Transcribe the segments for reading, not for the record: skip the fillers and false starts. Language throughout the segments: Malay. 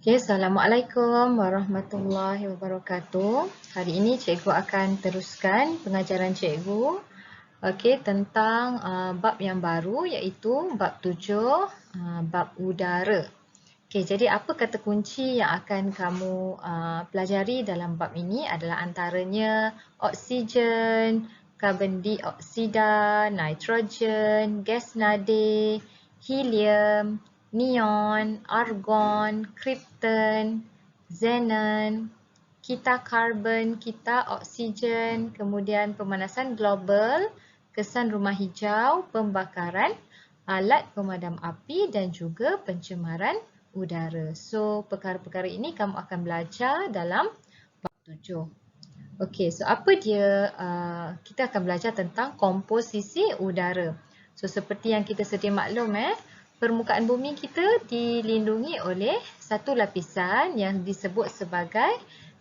Okay, Assalamualaikum warahmatullahi wabarakatuh. Hari ini cikgu akan teruskan pengajaran cikgu tentang bab yang baru iaitu bab 7, bab udara. Jadi apa kata kunci yang akan kamu pelajari dalam bab ini adalah antaranya oksigen, karbon dioksida, nitrogen, gas nadi, helium, neon, argon, krypton, xenon, kita karbon, kita oksigen, kemudian pemanasan global, kesan rumah hijau, pembakaran, alat pemadam api dan juga pencemaran udara. So, perkara-perkara ini kamu akan belajar dalam bab 7. Okey, so apa dia? Kita akan belajar tentang komposisi udara. So, seperti yang kita sedia maklum, permukaan bumi kita dilindungi oleh satu lapisan yang disebut sebagai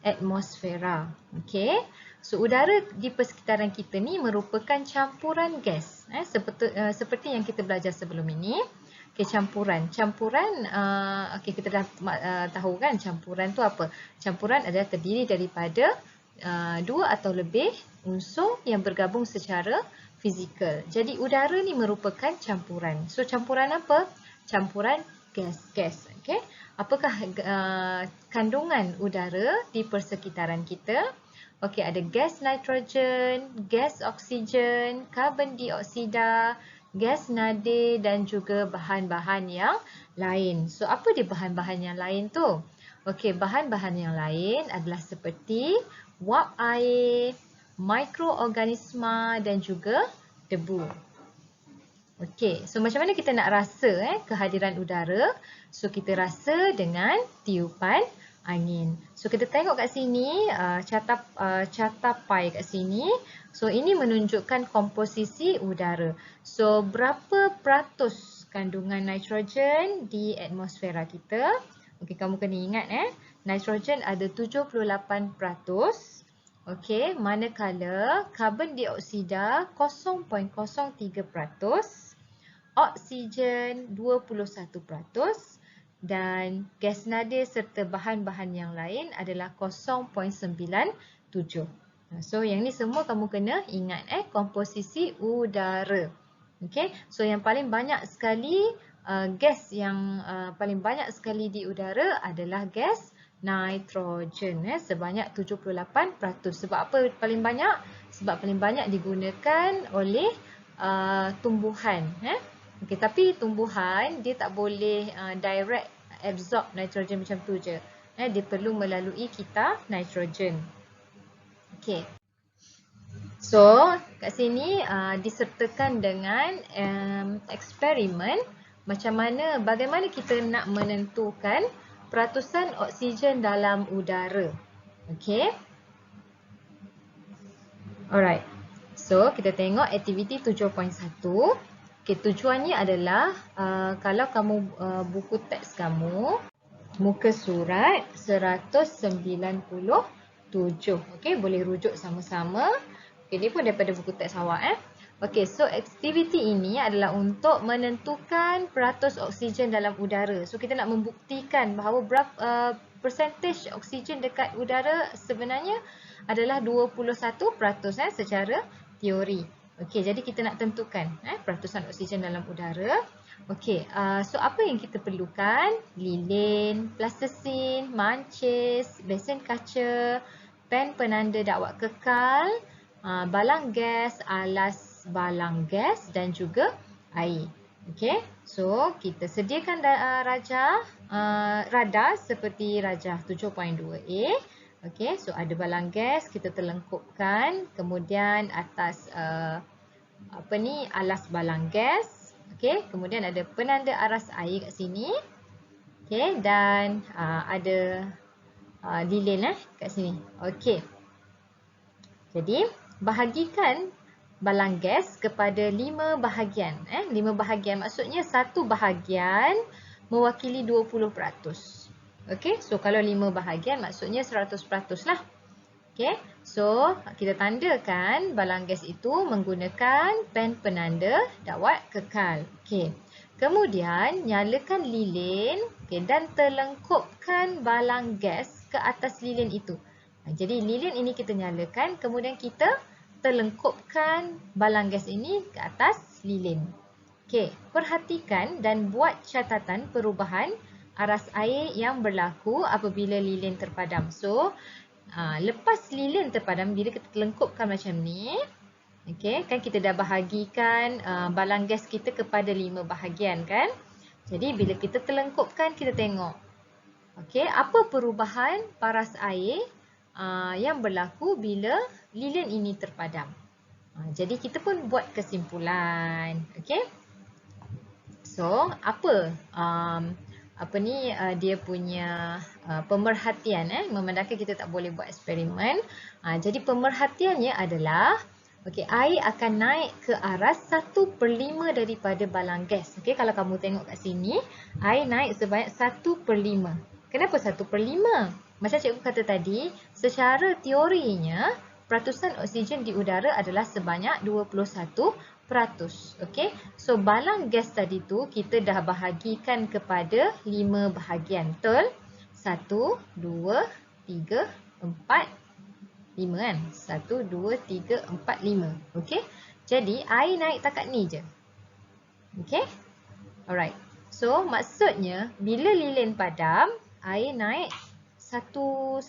atmosfera. Okey. So, udara di persekitaran kita ni merupakan campuran gas. Seperti yang kita belajar sebelum ini. Okey, campuran. Okey, kita dah tahu kan campuran tu apa? Campuran adalah terdiri daripada dua atau lebih unsur yang bergabung secara fizikal. Jadi udara ni merupakan campuran. So campuran apa? Campuran gas-gas. Okey. Apakah kandungan udara di persekitaran kita? Okey, ada gas nitrogen, gas oksigen, karbon dioksida, gas nadi dan juga bahan-bahan yang lain. So apa dia bahan-bahan yang lain tu? Okey, bahan-bahan yang lain adalah seperti wap air, mikroorganisma dan juga debu. Okey, so macam mana kita nak rasa kehadiran udara? So kita rasa dengan tiupan angin. So kita tengok kat sini, carta pie kat sini. So ini menunjukkan komposisi udara. So berapa peratus kandungan nitrogen di atmosfera kita? Okey, kamu kena ingat nitrogen ada 78%. Okey, manakala karbon dioksida 0.03%, oksigen 21% dan gas nadi serta bahan-bahan yang lain adalah 0.97. So yang ni semua kamu kena ingat komposisi udara. Okey, so yang paling banyak sekali gas yang paling banyak sekali di udara adalah gas nitrogen sebanyak 78%. Sebab apa paling banyak? Sebab paling banyak digunakan oleh tumbuhan. Okey, tapi tumbuhan dia tak boleh direct absorb nitrogen macam tu je. Dia perlu melalui kita nitrogen. Okey. So, kat sini disertakan dengan eksperimen bagaimana kita nak menentukan peratusan oksigen dalam udara. Okey. Alright. So, kita tengok aktiviti 7.1. Okay, tujuannya adalah kalau kamu buku teks kamu, muka surat 197. Okey, boleh rujuk sama-sama. Okey, dia pun daripada buku teks awak Okey, so aktiviti ini adalah untuk menentukan peratus oksigen dalam udara. So kita nak membuktikan bahawa berapa percentage oksigen dekat udara sebenarnya adalah 21% secara teori. Okey, jadi kita nak tentukan peratusan oksigen dalam udara. Okey, so apa yang kita perlukan? Lilin, plastisin, mancis, besen kaca, pen penanda dakwat kekal, balang gas, alas balang gas dan juga air. Okey, so kita sediakan radar seperti rajah 7.2A. Okey, so ada balang gas, kita terlengkupkan, kemudian atas alas balang gas. Okey, kemudian ada penanda aras air kat sini. Okey, dan ada lilin kat sini. Okey. Jadi, bahagikan balang gas kepada 5 bahagian. 5 bahagian maksudnya satu bahagian mewakili 20%. Okey, so kalau 5 bahagian maksudnya 100% lah. Okey, so kita tandakan balang gas itu menggunakan pen penanda dakwat kekal. Okey, kemudian nyalakan lilin Okey, dan terlengkupkan balang gas ke atas lilin itu. Jadi lilin ini kita nyalakan, kemudian kita terlengkupkan balang gas ini ke atas lilin. Okey, perhatikan dan buat catatan perubahan aras air yang berlaku apabila lilin terpadam. So, lepas lilin terpadam, bila kita terlengkupkan macam ni, okey, kan kita dah bahagikan balang gas kita kepada 5 bahagian kan? Jadi bila kita terlengkupkan, kita tengok. Okey, apa perubahan paras air yang berlaku bila lilin ini terpadam. Jadi kita pun buat kesimpulan. Okey. So, apa dia punya pemerhatian memandangkan kita tak boleh buat eksperimen. Jadi pemerhatiannya adalah okey, air akan naik ke aras 1/5 daripada balang gas. Okey, kalau kamu tengok kat sini, air naik sebanyak 1/5. Kenapa 1/5? Macam cikgu kata tadi, secara teorinya, peratusan oksigen di udara adalah sebanyak 21%. Okey, so balang gas tadi tu kita dah bahagikan kepada 5 bahagian. Betul? 1, 2, 3, 4, 5 kan? 1, 2, 3, 4, 5. Okey, jadi air naik takat ni je. Okey, alright. So maksudnya bila lilin padam, air naik satu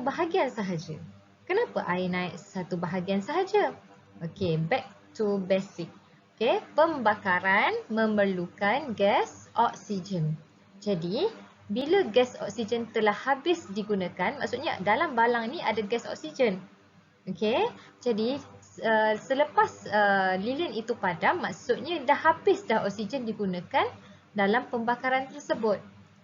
bahagian sahaja. Kenapa air naik satu bahagian sahaja? Okey, back to basic. Okey, pembakaran memerlukan gas oksigen. Jadi, bila gas oksigen telah habis digunakan, maksudnya dalam balang ni ada gas oksigen. Okey, jadi selepas lilin itu padam, maksudnya dah habis dah oksigen digunakan dalam pembakaran tersebut.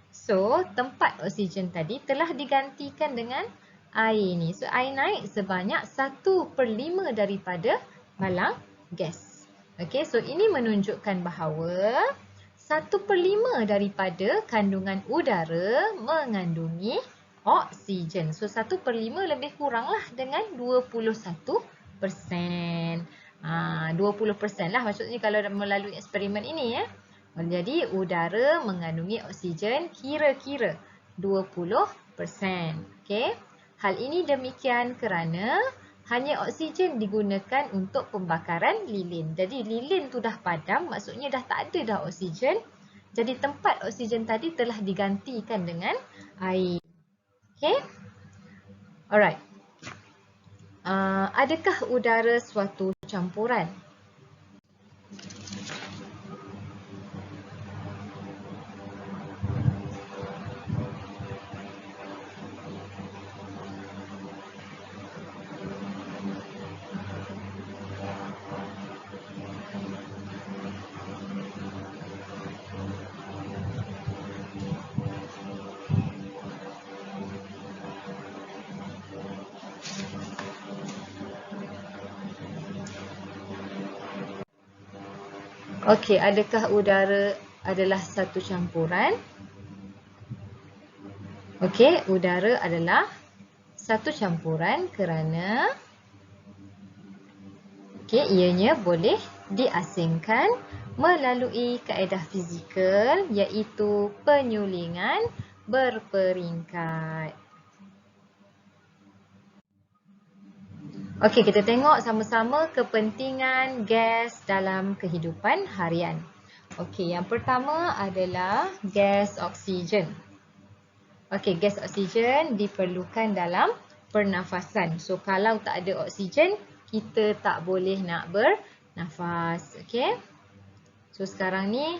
So, tempat oksigen tadi telah digantikan dengan air ni. So, air naik sebanyak 1/5 daripada balang gas. Okey, so ini menunjukkan bahawa 1/5 daripada kandungan udara mengandungi oksigen. So, 1/5 lebih kuranglah dengan 21%. 20% lah maksudnya kalau melalui eksperimen ini ya. Jadi udara mengandungi oksigen kira-kira 20%. Okey. Hal ini demikian kerana hanya oksigen digunakan untuk pembakaran lilin. Jadi lilin tu dah padam, maksudnya dah tak ada dah oksigen. Jadi tempat oksigen tadi telah digantikan dengan air. Okey. Alright. Adakah udara suatu campuran? Okey, adakah udara adalah satu campuran? Okey, udara adalah satu campuran kerana ianya boleh diasingkan melalui kaedah fizikal iaitu penyulingan berperingkat. Okey, kita tengok sama-sama kepentingan gas dalam kehidupan harian. Okey, yang pertama adalah gas oksigen. Okey, gas oksigen diperlukan dalam pernafasan. So, kalau tak ada oksigen, kita tak boleh nak bernafas. Okey. So, sekarang ni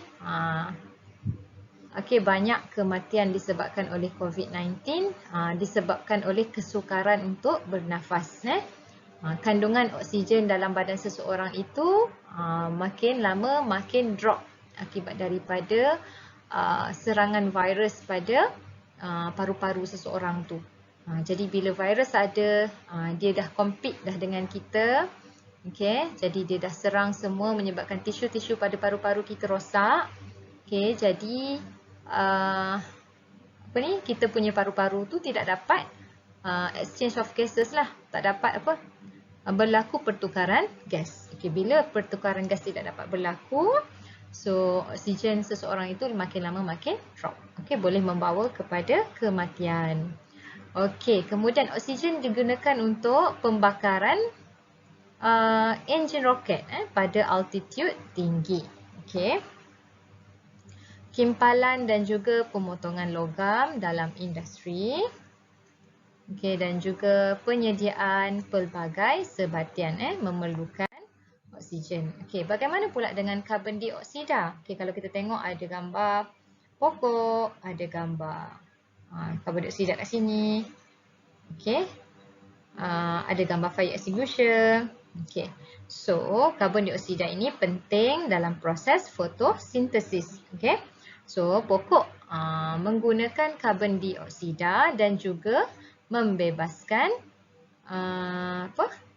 banyak kematian disebabkan oleh COVID-19 disebabkan oleh kesukaran untuk bernafas. Kandungan oksigen dalam badan seseorang itu makin lama makin drop akibat daripada serangan virus pada paru-paru seseorang tu. Jadi bila virus ada, dia dah compete dah dengan kita. Okey, jadi dia dah serang semua menyebabkan tisu-tisu pada paru-paru kita rosak. Okey, jadi kita punya paru-paru tu tidak dapat exchange of gases lah, tak dapat berlaku pertukaran gas. Okey, bila pertukaran gas tidak dapat berlaku, So, oksigen seseorang itu makin lama makin drop. Okey, boleh membawa kepada kematian. Okey, kemudian oksigen digunakan untuk pembakaran enjin roket pada altitude tinggi. Okey. Kimpalan dan juga pemotongan logam dalam industri. Okey, dan juga penyediaan pelbagai sebatian memerlukan oksigen. Okey, bagaimana pula dengan karbon dioksida? Okey, kalau kita tengok ada gambar pokok, ada gambar karbon dioksida kat sini. Okey. Ada gambar fire extinguisher. Okey. So, karbon dioksida ini penting dalam proses fotosintesis. Okey. So, pokok menggunakan karbon dioksida dan juga membebaskan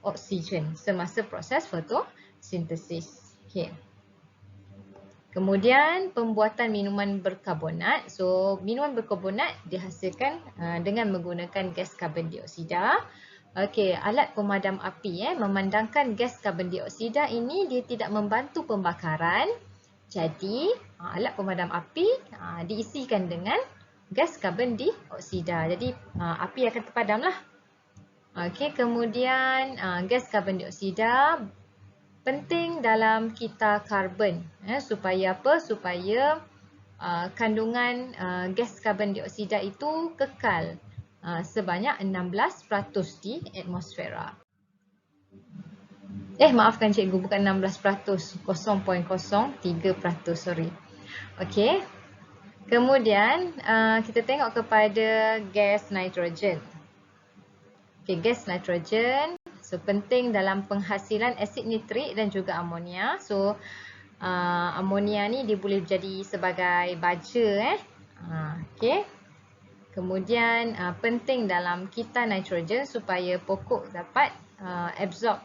oksigen semasa proses fotosintesis. Okey. Kemudian pembuatan minuman berkarbonat. So, minuman berkarbonat dihasilkan dengan menggunakan gas karbon dioksida. Okey, alat pemadam api memandangkan gas karbon dioksida ini dia tidak membantu pembakaran. Jadi, alat pemadam api diisikan dengan gas karbon dioksida. Jadi, api akan terpadamlah. Okey, kemudian gas karbon dioksida penting dalam kita karbon supaya apa? Supaya kandungan gas karbon dioksida itu kekal sebanyak 16% di atmosfera. Maafkan cikgu, bukan 16%, 0.03%, sorry. Okey. Kemudian kita tengok kepada gas nitrogen. Okey, gas nitrogen so penting dalam penghasilan asid nitrik dan juga amonia. So amonia ni dia boleh jadi sebagai baja okey. Kemudian penting dalam kita nitrogen supaya pokok dapat absorb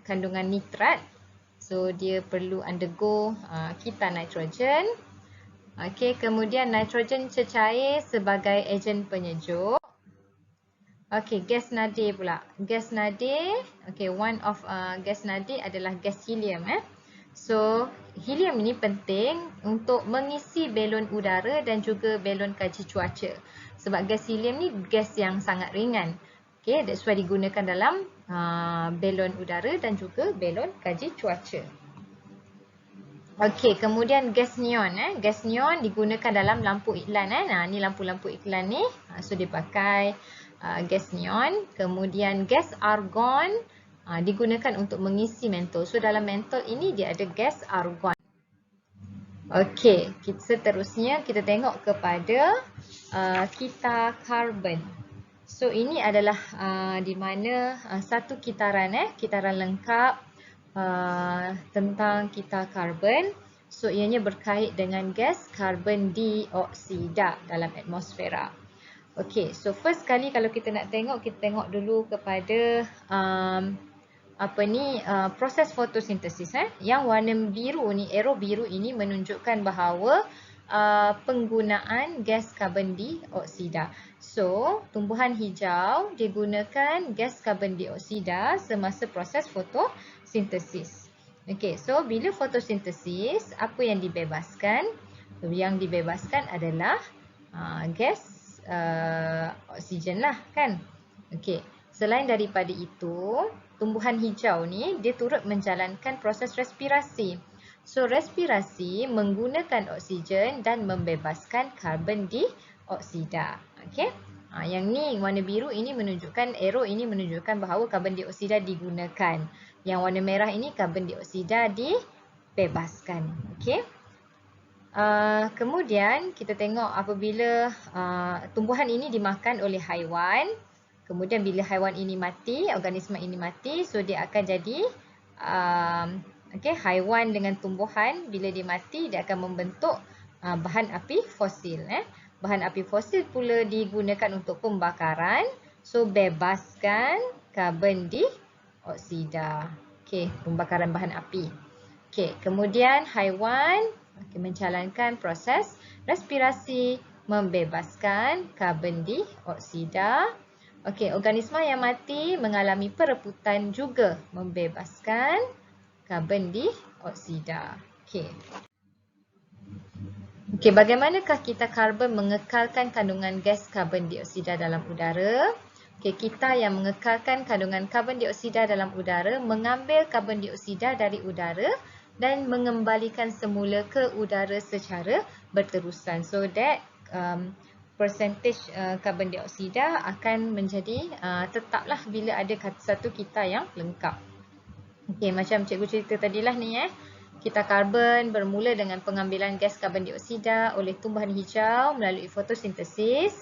kandungan nitrat. So dia perlu undergo kita nitrogen. Okey, kemudian nitrogen cecair sebagai ejen penyejuk. Okey, gas nadir pula. Gas nadir, okey, one of gas nadir adalah gas helium So, helium ini penting untuk mengisi belon udara dan juga belon kaji cuaca. Sebab gas helium ni gas yang sangat ringan. Okey, that's why digunakan dalam belon udara dan juga belon kaji cuaca. Okey, kemudian gas neon gas neon digunakan dalam lampu iklan ni lampu-lampu iklan ni. So dipakai gas neon. Kemudian gas argon digunakan untuk mengisi mentol. So dalam mentol ini dia ada gas argon. Okey, seterusnya kita tengok kepada kita karbon. So ini adalah di mana satu kitaran kitaran lengkap tentang kita karbon. So ianya berkait dengan gas karbon dioksida dalam atmosfera. Okey, so first kali kalau kita nak tengok, kita tengok dulu kepada proses fotosintesis Yang warna biru ni, arrow biru ini menunjukkan bahawa penggunaan gas karbon dioksida. So, tumbuhan hijau digunakan gas karbon dioksida semasa proses fotosintesis. Okey, so bila fotosintesis, apa yang dibebaskan? Yang dibebaskan adalah gas oksigen lah kan. Okey, selain daripada itu, tumbuhan hijau ni dia turut menjalankan proses respirasi. So respirasi menggunakan oksigen dan membebaskan karbon dioksida. Okey. Yang ni warna biru ini menunjukkan, arrow ini menunjukkan bahawa karbon dioksida digunakan. Yang warna merah ini karbon dioksida dibebaskan. Okey. Kemudian kita tengok apabila tumbuhan ini dimakan oleh haiwan, kemudian bila haiwan ini mati, organisma ini mati, so dia akan jadi haiwan dengan tumbuhan. Bila dia mati, dia akan membentuk bahan api fosil. Bahan api fosil pula digunakan untuk pembakaran, so bebaskan karbon dioksida. Okey, pembakaran bahan api. Okey, kemudian haiwan menjalankan proses respirasi, membebaskan karbon dioksida. Okey, organisma yang mati mengalami perebutan juga membebaskan karbon dioksida. Okey. Okey, bagaimanakah kita karbon mengekalkan kandungan gas karbon dioksida dalam udara? Okey, kita yang mengekalkan kandungan karbon dioksida dalam udara mengambil karbon dioksida dari udara dan mengembalikan semula ke udara secara berterusan. So that percentage karbon dioksida akan menjadi tetaplah bila ada satu kita yang lengkap. Okey, macam cikgu cerita tadilah ni kita karbon bermula dengan pengambilan gas karbon dioksida oleh tumbuhan hijau melalui fotosintesis.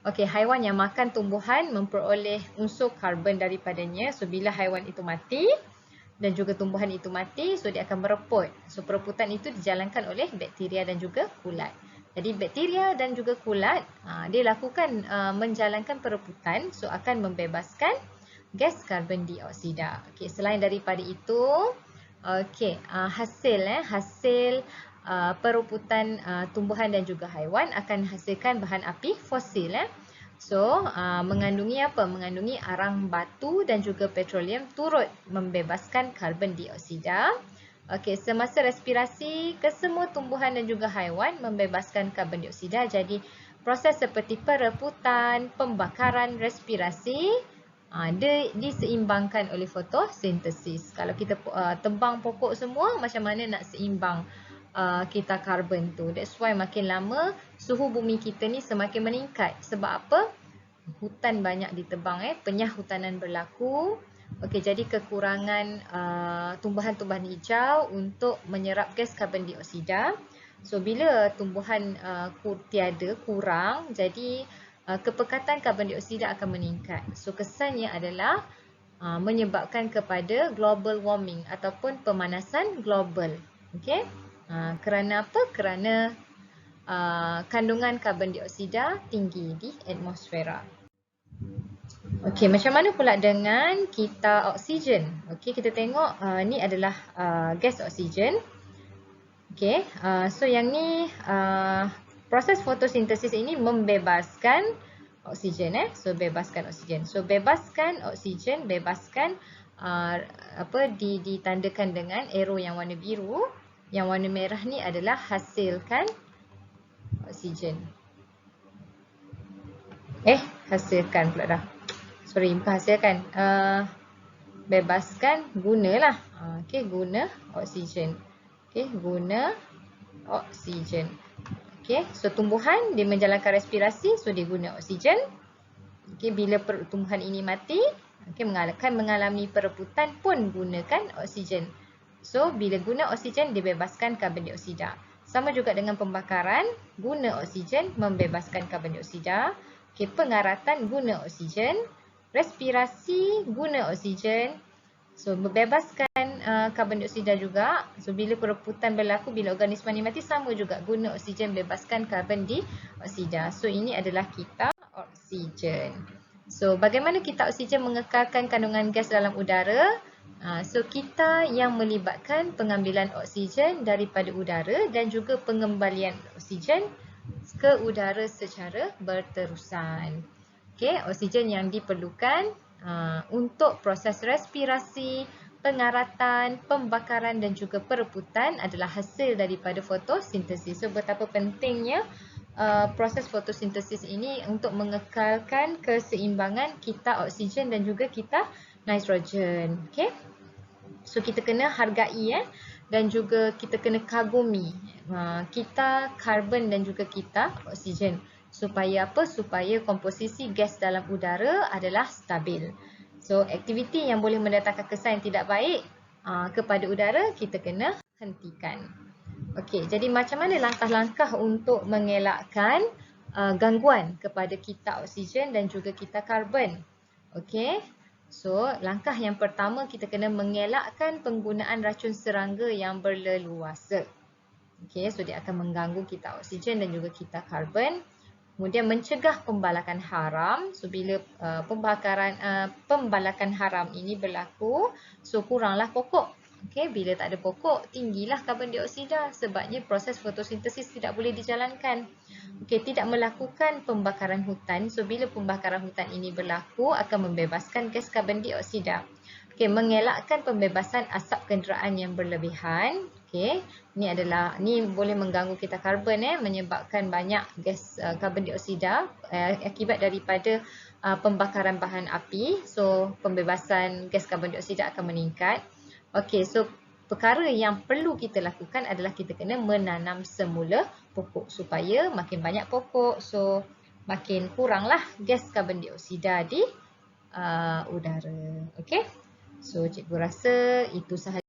Okey, haiwan yang makan tumbuhan memperoleh unsur karbon daripadanya. So, bila haiwan itu mati dan juga tumbuhan itu mati, so dia akan mereput. So, pereputan itu dijalankan oleh bakteria dan juga kulat. Jadi, bakteria dan juga kulat, dia lakukan menjalankan pereputan, so akan membebaskan gas karbon dioksida. Okey, selain daripada itu, okey, hasil pereputan tumbuhan dan juga haiwan akan hasilkan bahan api fosil. So, mengandungi apa? Mengandungi arang batu dan juga petroleum turut membebaskan karbon dioksida. Okey, semasa respirasi, kesemua tumbuhan dan juga haiwan membebaskan karbon dioksida. Jadi, proses seperti pereputan, pembakaran, respirasi diseimbangkan oleh fotosintesis. Kalau kita tebang pokok semua, macam mana nak seimbang kita karbon tu? That's why makin lama suhu bumi kita ni semakin meningkat. Sebab apa? Hutan banyak ditebang, penyahhutanan berlaku. Okey, jadi kekurangan tumbuhan-tumbuhan hijau untuk menyerap gas karbon dioksida. So, bila tumbuhan tiada, kurang, jadi kepekatan karbon dioksida akan meningkat. So, kesannya adalah menyebabkan kepada global warming ataupun pemanasan global. Okey? Kerana apa? Kerana kandungan karbon dioksida tinggi di atmosfera. Okey, macam mana pula dengan kita oksigen? Okey, kita tengok ni adalah gas oksigen. Okey, so yang ni proses fotosintesis ini membebaskan oksigen. So, bebaskan oksigen. So, bebaskan oksigen, bebaskan ditandakan dengan arrow yang warna biru. Yang warna merah ni adalah hasilkan oksigen. Hasilkan pula dah. Sorry, bukan hasilkan. Bebaskan, gunalah. Okey, guna oksigen. Okey, guna oksigen. Okey, so tumbuhan dia menjalankan respirasi, so dia guna oksigen. Okey, bila tumbuhan ini mati, okey, mengalami pereputan pun gunakan oksigen. So, bila guna oksigen, dia bebaskan karbon dioksida. Sama juga dengan pembakaran, guna oksigen, membebaskan karbon dioksida. Okey, pengaratan, guna oksigen. Respirasi, guna oksigen. So, membebaskan karbon dioksida juga. So, bila pereputan berlaku, bila organisma ni mati, sama juga guna oksigen, bebaskan karbon dioksida. So, ini adalah kita oksigen. So, bagaimana kita oksigen mengekalkan kandungan gas dalam udara? So, kita yang melibatkan pengambilan oksigen daripada udara dan juga pengembalian oksigen ke udara secara berterusan. Okey, oksigen yang diperlukan untuk proses respirasi, pengaratan, pembakaran dan juga pereputan adalah hasil daripada fotosintesis. So, betapa pentingnya proses fotosintesis ini untuk mengekalkan keseimbangan kita oksigen dan juga kita nitrogen. Okey. So, kita kena hargai dan juga kita kena kagumi kita karbon dan juga kita oksigen. Supaya apa? Supaya komposisi gas dalam udara adalah stabil. So, aktiviti yang boleh mendatangkan kesan yang tidak baik kepada udara, kita kena hentikan. Okey, jadi macam mana langkah-langkah untuk mengelakkan gangguan kepada kita oksigen dan juga kita karbon? Okey, so langkah yang pertama kita kena mengelakkan penggunaan racun serangga yang berleluasa. Okey, so dia akan mengganggu kita oksigen dan juga kita karbon. Kemudian mencegah pembalakan haram. So, bila pembalakan haram ini berlaku, so kuranglah pokok. Okey, bila tak ada pokok, tinggilah karbon dioksida. Sebabnya proses fotosintesis tidak boleh dijalankan. Okey, tidak melakukan pembakaran hutan. So, bila pembakaran hutan ini berlaku, akan membebaskan gas karbon dioksida. Okey, mengelakkan pembebasan asap kenderaan yang berlebihan. Okey, ni boleh mengganggu kita karbon menyebabkan banyak gas karbon dioksida akibat daripada pembakaran bahan api. So pembebasan gas karbon dioksida akan meningkat. Okey, so perkara yang perlu kita lakukan adalah kita kena menanam semula pokok supaya makin banyak pokok, so makin kuranglah gas karbon dioksida di udara. Okey. So cikgu rasa itu sahaja.